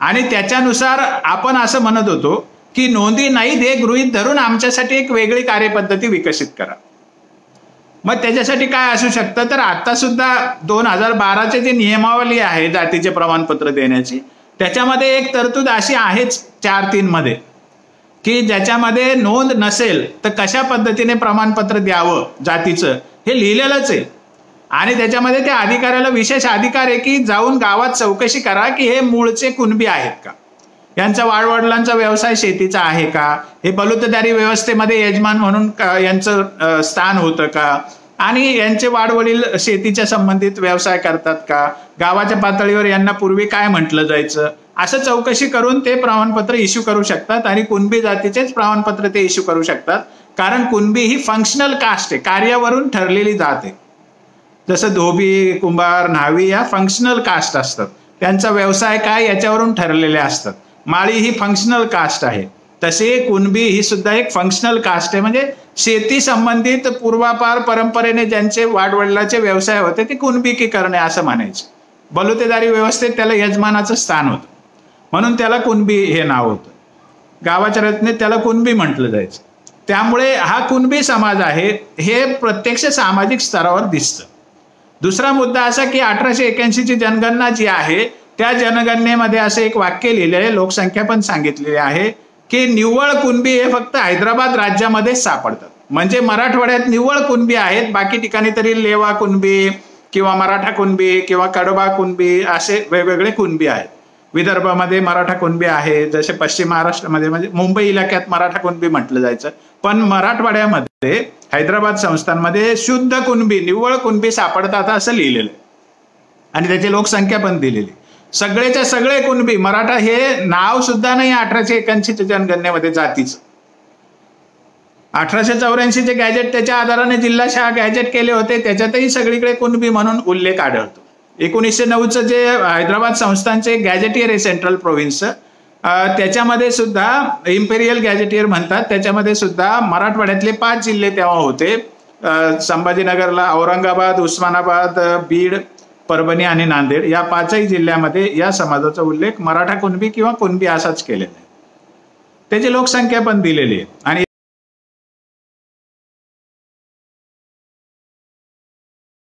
आणि त्याच्यानुसार आपण असं म्हणत होतो की नोंदी नाहीत हे गृहीत धरून आमच्यासाठी एक वेगळी कार्यपद्धती विकसित करा. मग त्याच्यासाठी काय असू शकतं, तर आता सुद्धा 2012चे जे नियमावली आहे जातीचे प्रमाणपत्र देण्याची, त्याच्यामध्ये एक तरतूद अशी आहेच 4(3) मध्ये की ज्याच्यामध्ये नोंद नसेल तर कशा पद्धतीने प्रमाणपत्र द्यावं जातीचं हे लिहिलेलंच आहे. आणि त्याच्यामध्ये त्या अधिकाऱ्याला विशेष अधिकार आहे की जाऊन गावात चौकशी करा की हे मूळचे कुणबी आहेत का, यांचा वाडवडिलांचा व्यवसाय शेतीचा आहे का, हे बलुतेदारी व्यवस्थेमध्ये यजमान म्हणून यांचं स्थान होतं का, आणि यांचे वाडवडील शेतीच्या संबंधित व्यवसाय करतात का, गावाच्या पातळीवर यांना पूर्वी काय म्हटलं जायचं, असं चौकशी करून ते प्रमाणपत्र इश्यू करू शकतात. आणि कुणबी जातीचेच प्रमाणपत्र ते इश्यू करू शकतात, कारण कुणबी ही फंक्शनल कास्ट आहे, कार्यावरून ठरलेली जात आहे. जसं धोबी, कुंभार, न्हावी या फंक्शनल कास्ट असतात, त्यांचा व्यवसाय काय याच्यावरून ठरलेले असतात. माळी ही फंक्शनल कास्ट आहे, तसे कुणबी ही सुद्धा एक फंक्शनल कास्ट आहे. म्हणजे शेती संबंधित पूर्वापार परंपरेने ज्यांचे वाडवडिलाचे व्यवसाय होते ते कुणबीकीकरण आहे असं म्हणायचं. बलुतेदारी व्यवस्थेत त्याला यजमानाचं स्थान होतं म्हणून त्याला कुणबी हे नाव होतं. गावाच्या रचनेत त्याला कुणबी म्हटलं जायचं. त्यामुळे हा कुणबी समाज आहे हे प्रत्यक्ष सामाजिक स्तरावर दिसतं. दुसरा मुद्दा असा की 1881 ची जनगणना जी आहे त्या जनगणनेमध्ये असं एक वाक्य लिहिलं आहे, लोकसंख्या पण सांगितलेली आहे की निव्वळ कुणबी हे फक्त हैदराबाद राज्यामध्येच सापडतात. म्हणजे मराठवाड्यात निव्वळ कुणबी आहेत, बाकी ठिकाणी तरी लेवा कुणबी किंवा मराठा कुणबी किंवा कडबा कुणबी असे वेगवेगळे कुणबी आहेत. विदर्भामध्ये मराठा कुणबी आहे, जसे पश्चिम महाराष्ट्रामध्ये म्हणजे मुंबई इलाक्यात मराठा कुणबी म्हटलं जायचं, पण मराठवाड्यामध्ये हैदराबाद संस्थांमध्ये शुद्ध कुणबी निव्वळ कुणबी सापडतात असं लिहिलेलं आहे. आणि त्याची लोकसंख्या पण दिलेली. सगळेच्या सगळे कुणबी, मराठा हे नाव सुद्धा नाही 1881 जनगणनेमध्ये जातीचं. 1884 चे गॅजेट त्याच्या आधाराने जिल्हाशाह गॅजेट केले होते, त्याच्यातही सगळीकडे कुणबी म्हणून उल्लेख आढळतो. 1909चं जे हैदराबाद संस्थांचे गॅजेटियर आहे सेंट्रल प्रोव्हिन्सचं, त्याच्यामध्ये सुद्धा इम्पेरियल गॅजेटियर म्हणतात, त्याच्यामध्ये सुद्धा मराठवाड्यातले 5 जिल्हे तेव्हा होते. संभाजीनगरला औरंगाबाद, उस्मानाबाद, बीड, परभणी आणि नांदेड या 5ही जिल्ह्यामध्ये या समाजाचा उल्लेख मराठा कुणबी किंवा कुणबी असाच केलेला आहे. त्याची लोकसंख्या पण दिलेली आहे. आणि